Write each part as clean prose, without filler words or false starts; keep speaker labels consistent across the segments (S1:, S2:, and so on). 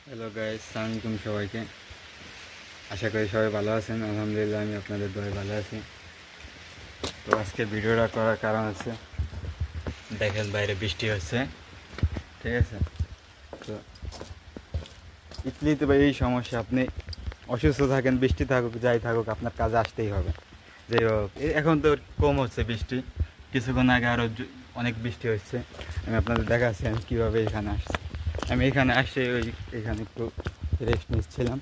S1: Hello guys, আসসালামু আলাইকুম সবাইকে। আশা করি সবাই ভালো আছেন। আলহামদুলিল্লাহ, আমি আপনাদের দোয়ায় ভালো আছি। তো আজকে ভিডিওটা করার কারণ হচ্ছে, দেখেন বাইরে বৃষ্টি হচ্ছে, ঠিক আছে। তো ইতালিতে ভাই এই সমস্যা, আপনি অসুস্থ থাকেন, বৃষ্টি থাকুক যাই থাকুক, আপনার কাজে আসতেই হবে। যাই হোক, এখন তো কম হচ্ছে বৃষ্টি, কিছুক্ষণ আগে আরও অনেক বৃষ্টি হচ্ছে। আমি আপনাদের দেখাচ্ছি আমি কীভাবে এখানে আসছি। আমি এখানে আসে এখানে একটু রেস্ট নিচ্ছিলাম।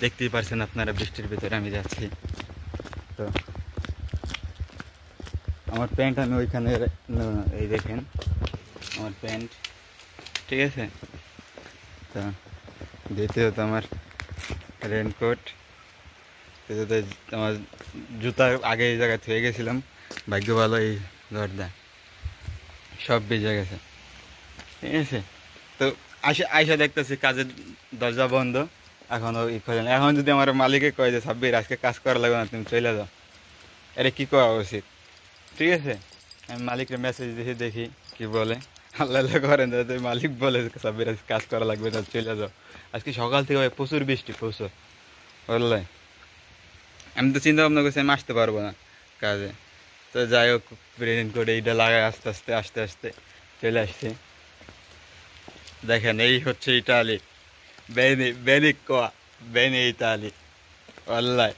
S1: দেখতেই পারছেন আপনারা, বৃষ্টির ভিতরে আমি যাচ্ছি। তো আমার প্যান্ট আমি ওইখানে এই দেখেন আমার প্যান্ট, ঠিক আছে। তো দ্বিতীয়ত আমার রেনকোট, তৃতীয়ত আমার জুতা আগে এই জায়গায় থুয়ে গেছিলাম, ভাগ্য ভালো এই ঘরটা সব ভিজে গেছে, ঠিক আছে। তো আইসা দেখতেছি কাজের দরজা বন্ধ, এখনও খোলেন। এখন যদি আমার মালিকে কয় যে সাব্বির আজকে কাজ করা লাগবে না, তুমি চলে যাও, এটা কী করা উচিত? ঠিক আছে, আমি মালিকের মেসেজ দেখি দেখি কি বলে। আল্লাহ আল্লাহ করেন, যাতে মালিক বলে সাব্বির আজকে কাজ করা লাগবে না, চলে যাও। আজকে সকাল থেকে ভাই প্রচুর বৃষ্টি, প্রচুর, বুঝলে। আমি তো চিন্তা ভাবনা করছি আমি আসতে পারবো না কাজে। তো যাই হোক, প্রেরণ করে এইটা লাগায় আস্তে আস্তে আস্তে আস্তে চলে আসছি। দেখেন এই হচ্ছে ইটালি, বেনি বেনি কোয়া, বেনি ইটালি, আল্লাহ।